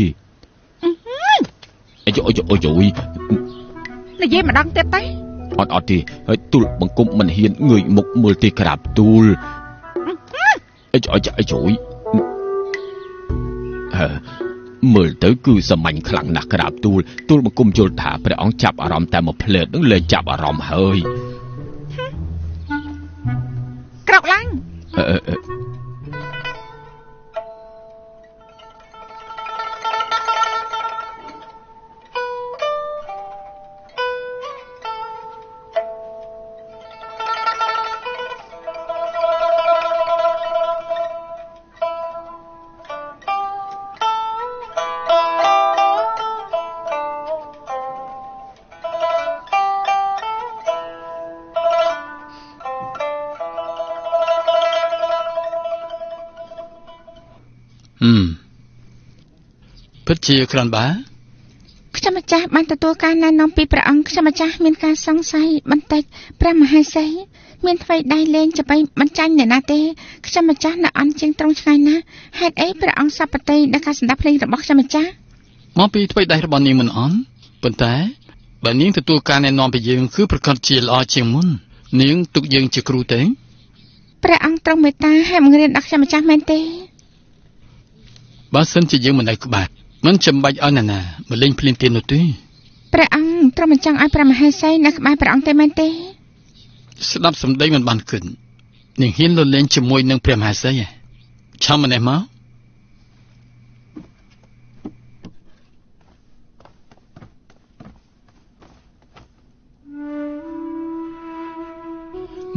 អីនិយាយម្ដងទៀតទេអត់ទេហើយទូលបង្គំមិនហ៊ានងើយមុខមើលទេក្រាបទូលអីមើលទៅគឺសាមញ្ញខ្លាំងណាស់ក្រាបទូលបង្គំយល់ថាព្រះអង្គចាប់អារម្មណ៍តែមួយភ្លែតនឹងលែងចាប់អារម្មណ៍ហើយក្រោកឡើងពិតជាក្រាន់បាខ្ញុំម្ចាស់បានទទួលការណែនាំពីព្រះអង្គខ្ញុំម្ចាស់មានការសង្ស័យបន្តិចព្រះមហេសីមានអ្វីដៃលែងจะไปបញ្ចាញ់អ្នកណាទេខ្ញុំម្ចាស់នៅអន់ជាងត្រង់ឆ្ងាយណាស់ហេតុអីព្រះអង្គសពតិដល់ការស្ដាប់ភ្លេងរបស់ខ្ញុំម្ចាស់មកពីអ្វីដៃរបស់នាងមិនអន់ប៉ុន្តែបើនាងទទួលការណែនាំពីយើងគឺប្រកាសជាល្អជាងមុននាងទុកយើងជាគ្រូទេព្រះអង្គទ្រង់មេត្តាហើយបង្រៀនដល់ខ្ញុំម្ចាស់មែនទេបើសិនជាយើងមិននៅក្បែរមិនចាំបាច់ឲ្យណាមកលេងភ្លាមទៀននោះទេព្រះអង្គទ្រង់មិនចង់ឲ្យព្រះមហេសីនៅក្បែរព្រះអង្គទេមែនទេស្ដាប់សម្ដីមិនបានគិតនាងហ៊ានលលេងជាមួយនឹងព្រះមហេសីឆាំម្នេះមក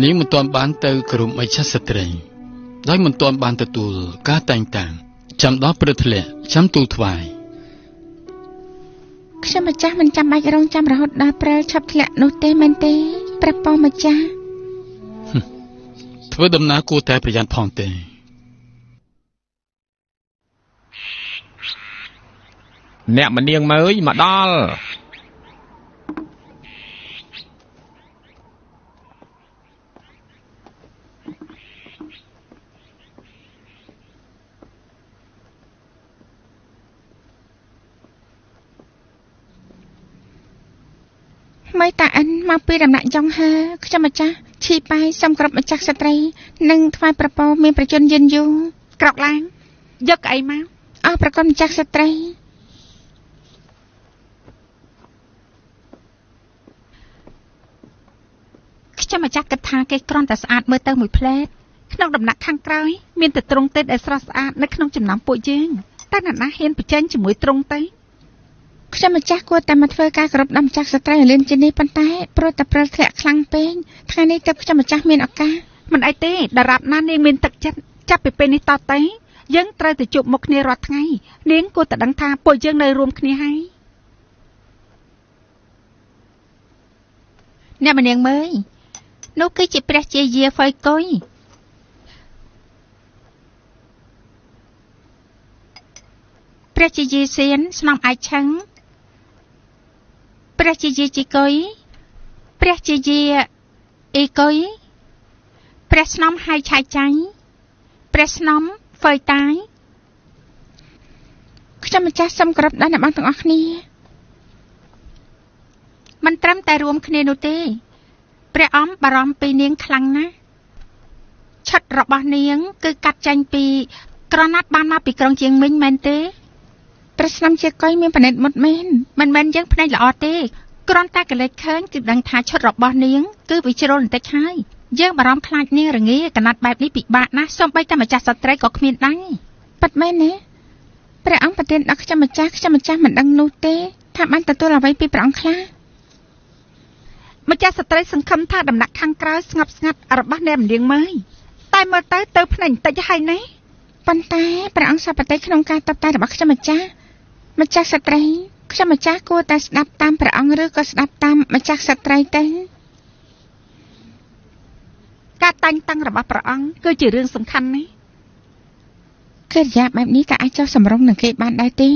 នាងមិនទាន់បានទៅក្រុមអិច្ឆស្ត្រីដោយមិនទាន់បានទទួលការតែងតាំងចាំដល់ព្រឹកធ្លាក់ចាំទូលថ្វាយខ្ញុំម្ចាស់មិនចាំបាច់រងចាំរហូតដល់ព្រិលឆាប់ធ្លាក់នោះទេមែនទេព្រះប៉ោម្ចាស់ ធ្វើដំណើរគួរតែប្រយ័ត្នផងទេអ្នកម្នាងមើលមកដល់ម៉េចតាអិនមកពីដំណាក់ចុងហើខ្ញុំម្ចាស់ឈីបាយសុំគ្រប់ម្ចាស់ស្ត្រីនិងថ្វាយប្រពោមានប្រជជនយិនយូក្រោកឡើងយកកៅអីមកអស់ប្រគុណម្ចាស់ស្ត្រីខ្ញុំម្ចាស់គិតថាគេគ្រាន់តែស្អាតមើលទៅមួយផ្លែតក្នុងដំណាក់ខាងក្រោយមានតែទ្រង់ទេដែលស្រស់ស្អាតនៅក្នុងចំណោមពួកយើងតែអ្នកណាហ៊ានប្រជែងជាមួយទ្រង់ទេខ្ញុំម្ចាស់គួរតែមកធ្វើការគោរពដល់ម្ចាស់ស្ត្រីឲ្យលឿនជាងនេះប៉ុន្តែព្រោះតែព្រិលធ្លាក់ខ្លាំងពេកថ្ងៃនេះទើបខ្ញុំម្ចាស់មានឱកាសមិនអីទេដរាបណានាងមានទឹកចិត្តចាប់ពីពេលនេះតទៅយើងត្រូវទៅជួបមុខគ្នារាល់ថ្ងៃនាងគួរតែដឹងថាពួកយើងនៅរួមគ្នាហើយអ្នកម្នាងមើលនោះគឺជាព្រះជាយាហ្វៃកុយព្រះជាយាសៀនស្នំអាចឆឹងព្រះជាយាជីកុយព្រះជាយាអេកុយព្រះស្នំហើយឆៃចាញ់ព្រះស្នំហ្វយតាយខ្ញុំម្ចាស់សូមគោរពដល់អ្នកបងទាំងអស់គ្នាមិនត្រឹមតែរួមគ្នានោះទេព្រះអង្គបារម្ភពីនាងខ្លាំងណាស់ឆិតរបស់នាងគឺកាត់ចាញ់ពីក្រណាត់បានមកពីក្រុងជាងមិញមែនទេព្រះស្នំជាកុយមានបណិតមុតមែនមិនមែនយើងភ្នែកល្អទេគ្រាន់តែកលេចឃើញគឺដឹងថាឈុតរបស់នាងគឺវាជ្រុលបន្តិចហើយយើងបារម្ភខ្លាចនាងរងាកណាត់បែបនេះពិបាកណាស់សូម្បីតែម្ចាស់ស្ត្រីក៏គ្មានដែរប៉ិតមែនទេព្រះអង្គប្រទានដល់ខ្ញុំម្ចាស់មិនដឹងនោះទេថាបានទទួលអ្វីពីព្រះអង្គខ្លះម្ចាស់ស្ត្រីសង្ឃឹមថាដំណាក់ខាងក្រៅស្ងប់ស្ងាត់របស់អ្នកម្នាងមើលតែមើលទៅភ្នែកបន្តិចហើយណាប៉ុន្តែព្រះអង្គសពតិក្នុងការតបតែរបស់ខ្ញុំម្ចាស់ស្ត្រីខ្ញុំម្ចាស់គួរតែស្ដាប់តាមព្រះអង្គឬក៏ស្ដាប់តាមម្ចាស់ស្ត្រីទៅការតែងតាំងរបស់ព្រះអង្គគឺជារឿងសំខាន់ណាស់កិរិយាបែបនេះតើអាចចុះសម្រុងនឹងគេបានដែរទេ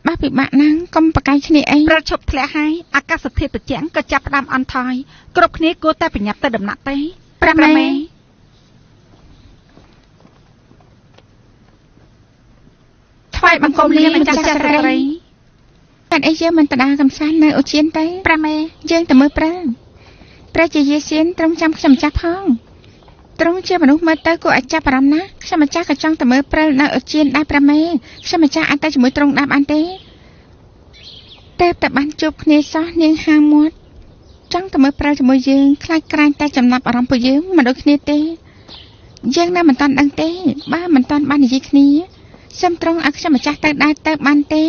បើពិបាកណាស់កុំប្រកែកគ្នាអីប្រជប់ធ្លាក់ហើយអាកាសធាតុត្រជាក់ក៏ចាប់ផ្ដើមអន់ថយគ្រប់គ្នាគួរតែប្រញាប់ទៅដំណាក់ទេព្រះមេថ្វាយបង្គំលាម្ចាស់ស្រីតែអីយើងមិនទៅដើរកំសាន្តនៅអូជៀនទេព្រះមេយើងទៅមើលព្រះជាយាសៀនត្រង់ចាំខ្ញុំម្ចាស់ផងទ្រង់ជាមនុស្សមើលទៅគួរឲ្យចាប់អារម្មណ៍ណាស់ខ្ញុំម្ចាស់ក៏ចង់ទៅមើលព្រិលនៅអូជៀនដែរព្រះមេខ្ញុំម្ចាស់អាចទៅជាមួយទ្រង់ដែរបានទេតែបានជួបគ្នាសោះនាងហាមាត់ចង់ទៅមើលព្រិលជាមួយយើងខ្លាចក្រែងតែចំណាប់អារម្មណ៍ពួកយើងមិនដូចគ្នាទេយើងនៅមិនតាន់ដឹងទេបើមិនតាន់បាននិយាយគ្នាសូមទ្រង់ឲ្យខ្ញុំម្ចាស់ទៅដែរទៅបានទេ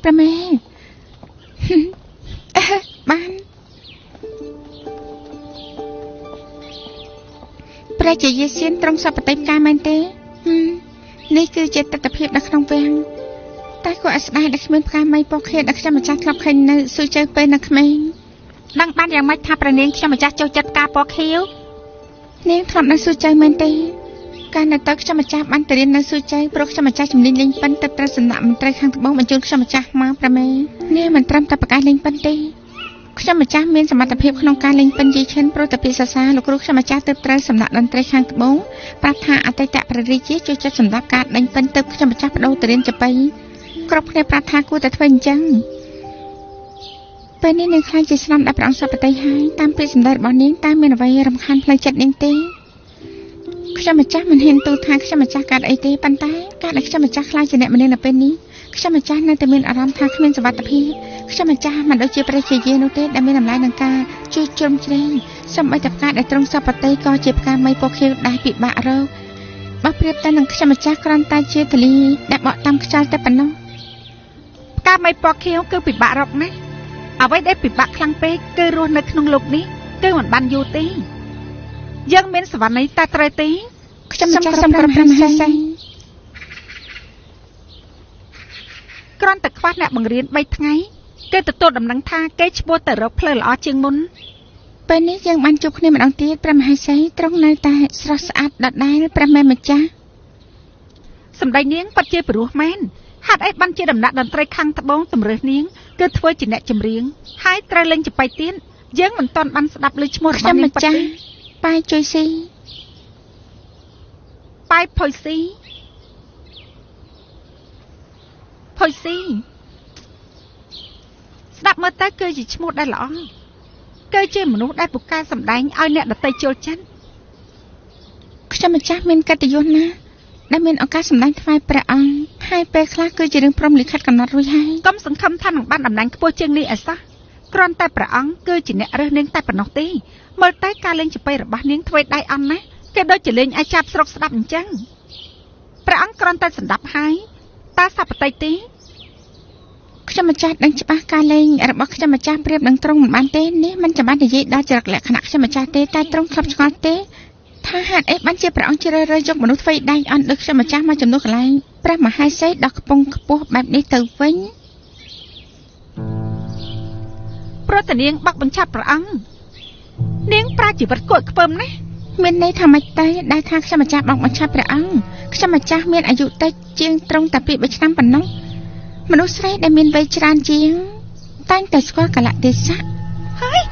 ព្រះមេបានព្រះជាយាសៀនត្រង់សពតិផ្កាមែនទេនេះគឺជាទស្សនវិជ្ជានៅក្នុងវាំងតែគួរឲ្យស្ដាយដែលគ្មានផ្កាមីពណ៌ខៀវដែលខ្ញុំម្ចាស់ធ្លាប់ឃើញនៅស៊ូជើពេលនៅក្មេងដឹងបានយ៉ាងម៉េចថាព្រះនាងខ្ញុំម្ចាស់ចូលចិត្តផ្កាពណ៌ខៀវនាងធ្លាប់នៅស៊ូជើមែនទេកាលនៅទៅខ្ញុំម្ចាស់បានទៅរៀននៅស៊ូជើព្រោះខ្ញុំម្ចាស់ជំនាញលេងប៉ិនទៅត្រូវសំណាក់មន្ត្រីខាងត្បូងបញ្ជូនខ្ញុំម្ចាស់មកព្រះមេនាងមិនត្រឹមតែប្រកាសលេងប៉ិនទេខ្ញុំម្ចាស់មានសមត្ថភាពក្នុងការលេងប៉ិនយីឈិនព្រោះតែពីសាសាលោកគ្រូខ្ញុំម្ចាស់ទៅត្រូវសំណាក់តន្ត្រីខាងត្បូងប្រាប់ថាអតីតព្រះរាជាជួយចិត្តសម្រាប់ការដេញប៉ិនទៅខ្ញុំម្ចាស់បដូរទៅរៀនចបៃគ្រប់គ្នាប្រាប់ថាគួរតែធ្វើអញ្ចឹងពេលនេះនាងខ្លាចជាស្នាមដល់ព្រះអង្គសពតិហើយតាមពាក្យសម្ដីរបស់នាងតើមានអ្វីរំខានផ្លូវចិត្តនាងទេខ្ញុំម្ចាស់មិនហ៊ានទូថាខ្ញុំម្ចាស់កាត់អីទេប៉ុន្តែការដែលខ្ញុំម្ចាស់ខ្លាចជាអ្នកម្នាងនៅពេលនេះខ្ញុំម្ចាស់នៅតែមានអារម្មណ៍ថាគ្មានសុវត្ថិភាពខ្ញុំម្ចាស់មិនដូចជាព្រះជាយានោះទេដែលមានតម្លៃនឹងការជួយជ្រោមជ្រែងសូម្បីតែផ្កាដែលទ្រង់សពតិក៏ជាផ្កាមីពណ៌ខៀវដែលពិបាករកបើប្រៀបទៅនឹងខ្ញុំម្ចាស់គ្រាន់តែជាទលីដែលបកតាមខ្យល់តែប៉ុណ្ណោះផ្កាមីពណ៌ខៀវគឺពិបាករកណាស់អ្វីដែលពិបាកខ្លាំងពេកគឺរស់នៅក្នុងលោកនេះគឺមិនបានយូរទេយើងមានសវណ្ណីតែត្រូវទេខ្ញុំចង់សម្រាប់ព្រះមហាសីគ្រាន់តែខ្វះអ្នកបង្រៀន3ថ្ងៃគេទទួលដំណឹងថាគេឈ្មោះទៅរកផ្លូវល្អជាងមុន ពេលនេះយើងបានជួបគ្នាម្ដងទៀតព្រះមហេសីទ្រង់នៅតែស្រស់ស្អាតដដែលព្រះមេម្ចាស់សម្ដីនាងពិតជាព្រោះមែនហេតុអីបានជាដំណាក់តន្ត្រីខាងត្បូងតម្រើសនាងគឺធ្វើជាអ្នកចម្រៀងហើយត្រូវលេងចំបៃទៀតយើងមិនទាន់បានស្ដាប់ឮឈ្មោះរបស់នាងពិតទេប៉ាយជួយស៊ីប៉ាយផុយស៊ីស្ដាប់មើលទៅគឺជាឈ្មោះដែលល្អគឺជាមនុស្សដែលពូកែសម្ដែងឲ្យអ្នកដតីចូលចិត្តខ្ញុំម្ចាស់មានកិត្តិយសណាស់ដែលមានឱកាសសម្ដែងថ្វាយព្រះអង្គហើយពេលខ្លះគឺជារឿងព្រមលិខិតកំណត់រួចហើយកុំសង្ឃឹមថានឹងបានតំណែងខ្ពស់ជាងនេះឯសោះគ្រាន់តែព្រះអង្គគឺជាអ្នករើសនាងតែប៉ុណ្ណោះទេមើលទៅការលេងចំបៃរបស់នាងធ្វើដៃអន់ណាស់គេដូចជាលេងឲ្យចាប់ស្រុកស្ដាប់អញ្ចឹងព្រះអង្គគ្រាន់តែសម្ដាប់ហើយតើសពតិទេខ្ញុំម្ចាស់ដឹងច្បាស់ការលេងរបស់ខ្ញុំម្ចាស់ប្រៀបនឹងទ្រង់មិនបានទេនេះមិនចាំបាច់និយាយដល់ចរិតលក្ខណៈខ្ញុំម្ចាស់ទេតែទ្រង់ធ្លាប់ឆ្ងល់ទេថាហេតុអីបានជាព្រះអង្គជ្រើសរើសយកមនុស្សធ្វើដៃអន់ដូចខ្ញុំម្ចាស់មកជំនួសកន្លែងព្រះមហេសីដ៏ខ្ពង់ខ្ពស់បែបនេះទៅវិញព្រោះតែនាងបាក់បញ្ឆាត់ព្រះអង្គនាងប្រាជីវិតគួរខ្ពើមណាស់មានន័យថាម៉េចទៅដែលថាខ្ញុំម្ចាស់បាក់បញ្ឆាត់ព្រះអង្គខ្ញុំម្ចាស់មានអាយុតិចជាងទ្រង់តែ2 3ឆ្នាំប៉ុណ្ណោះមនុស្សស្រីដែលមានវ័យច្រើនជាងតែងតែស្គាល់កលៈទេសៈហើយ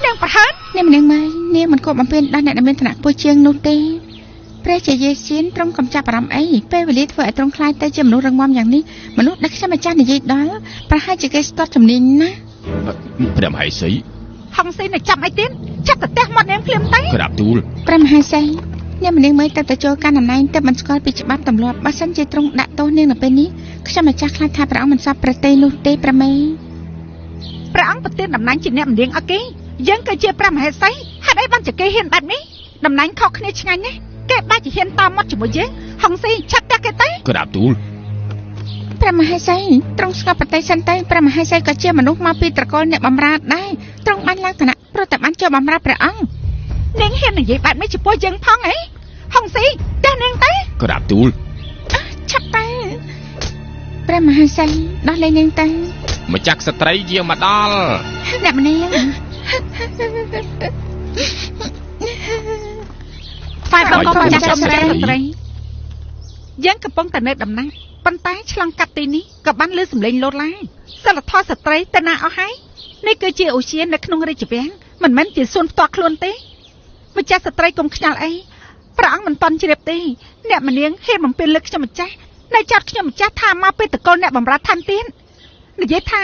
នាងប្រហើននាងមើលនាងមិនគួរបំពេញដល់អ្នកដែលមានឋានៈខ្ពស់ជាងនោះទេព្រះជាយាសៀនទ្រង់កំចាប់អារម្មណ៍អីពេលវេលាធ្វើឲ្យទ្រង់ខ្លាចទៅជាមនុស្សរឹងមាំយ៉ាងនេះមនុស្សដែលខ្ញុំម្ចាស់និយាយដល់ប្រហែលជាគេស្ទាត់ជំនាញណាព្រះមហេសីហងស៊ីនៅចាំអីទៀតចាប់ទៅផ្ទះមកនាងភ្លាមទៅក្រាបទូលព្រះមហេសីនាងមើលទៅចូលកាន់តំណែងទៅមិនស្គាល់ពីច្បាប់ទម្លាប់បើសិនជាទ្រង់ដាក់ទោសនាងនៅពេលនេះខ្ញុំម្ចាស់ខ្លាចថាព្រះអង្គមិនសពប្រតិនោះទេព្រះមេព្រះអង្គប្រទានតំណែងជាអ្នកម្រៀងអត់គេយើងគឺជាព្រះមហេសីហេតុអីបានជាគេហ៊ានបែបនេះតំណែងខុសគ្នាឆ្ងាញ់ណាស់គេបែរជាហ៊ានតាមមាត់ជាមួយយើងហងស៊ីឆាប់តែគេទៅក្រាបទូលព្រះមហេសីទ្រង់ស្ងប់ប្រតិសិនទៅព្រះមហេសីក៏ជាមនុស្សមកពីត្រកូលអ្នកបម្រើដែរទ្រង់បានឡើងឋានៈព្រោះតែបានចូលបម្រើព្រះអង្គនាងហ៊ាននិយាយបែបនេះចំពោះយើងផងអីហងស៊ីតែនាងទៅក្រាបទូលឆាប់ទៅព្រះមហេសីដោះលែងនាងទៅម្ចាស់ស្ត្រីយាងមកដល់អ្នកម្នាងฝ่ายបង្គំម្ចាស់ស្រីយើងកំពុងតែនៅដំណាក់ប៉ុន្តែឆ្លងកាត់ទីនេះក៏បានលើសម្លេងលោតឡើងសិលធម៌ស្ត្រីទៅណាអស់ហើយនេះគឺជាឧស្សាហ៍នៅក្នុងរាជវាំងមិនមែនជាសួនផ្ទាល់ខ្លួនទេម្ចាស់ស្ត្រីកុំខ្ញាល់អីព្រះអង្គមិនតន់ជ្រាបទេអ្នកម្នាងហ៊ានបំពេញលើខ្ញុំម្ចាស់នៅចាត់ខ្ញុំម្ចាស់ថាមកពីតកូលអ្នកបម្រើឋានទៀននិយាយថា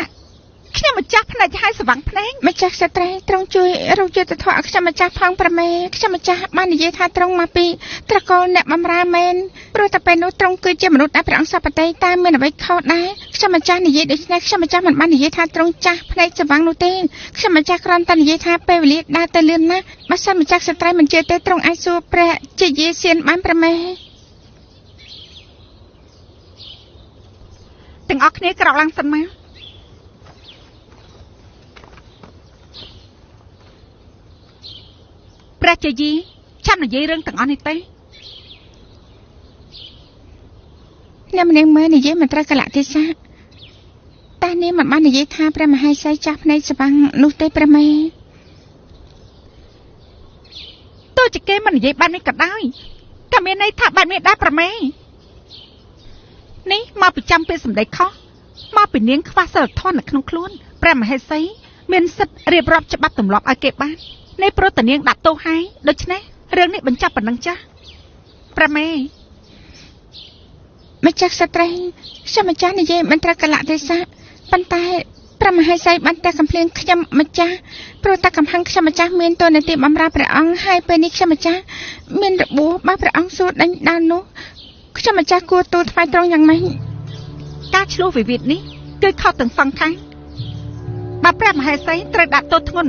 ខ្ញុំម្ចាស់ភ្នែកឲ្យស្វាំងភ្នែកម្ចាស់ស្ត្រីទ្រង់ជួយរកយុទ្ធធម៌ឲ្យខ្ញុំម្ចាស់ផងប្រមេខ្ញុំម្ចាស់បាននិយាយថាទ្រង់មកពីត្រកូលអ្នកបម្រើមែនព្រោះតែពេលនោះទ្រង់គឺជាមនុស្សដែលព្រះអង្គសពតិតាមមានអ្វីខុសដែរខ្ញុំម្ចាស់និយាយដូច្នេះខ្ញុំម្ចាស់មិនបាននិយាយថាទ្រង់ចាស់ភ្នែកស្វាំងនោះទេខ្ញុំម្ចាស់គ្រាន់តែនិយាយថាពេលវេលាដើរទៅលឿនណាស់បើសិនម្ចាស់ស្ត្រីមិនជឿទេទ្រង់អាចសួរព្រះជាយាសៀនបានប្រមេទាំងអស់គ្នាក្រោកឡើងសិនមកព្រះជាយាចាំនិយាយរឿងទាំងអស់នេះទៅអ្នកម្នាងមើលនិយាយមិនត្រូវកលៈទេសៈតែនាងមិនបាននិយាយថាព្រះមហេសីចាស់ភ្នែកស្វាំងនោះទេព្រះមេទោះជាគេមិននិយាយបែបនេះក៏ដោយតែមានន័យថាបែបនេះដែរព្រះមេនេះមកពីចាំពេលសម្ដីខុសមកពីនាងខ្វះសិលធម៌នៅក្នុងខ្លួនព្រះមហេសីមានសិទ្ធិរៀបរាប់ច្បាប់ទម្លាប់ឲ្យគេបាននៃព្រោះតានាងដាក់ទោសហើយដូច្នេះរឿងនេះបញ្ចប់ប៉ុណ្ណឹងចាស់ព្រះមេម្ចាស់ស្ត្រីខ្ញុំម្ចាស់និយាយមិនត្រូវកលៈទេសៈប៉ុន្តែព្រះមហេសីបានតែកំភ្លៀងខ្ញុំម្ចាស់ព្រោះតែកំហឹងខ្ញុំម្ចាស់មានតួនាទីបម្រើព្រះអង្គហើយពេលនេះខ្ញុំម្ចាស់មានរបួសបើព្រះអង្គសួរដេញដោលនោះខ្ញុំម្ចាស់គួរទូលថ្វាយត្រង់យ៉ាងម៉េចការឆ្លោះវិវាទនេះគឺខុសទាំងសងខាងបើព្រះមហេសីត្រូវដាក់ទោសធ្ងន់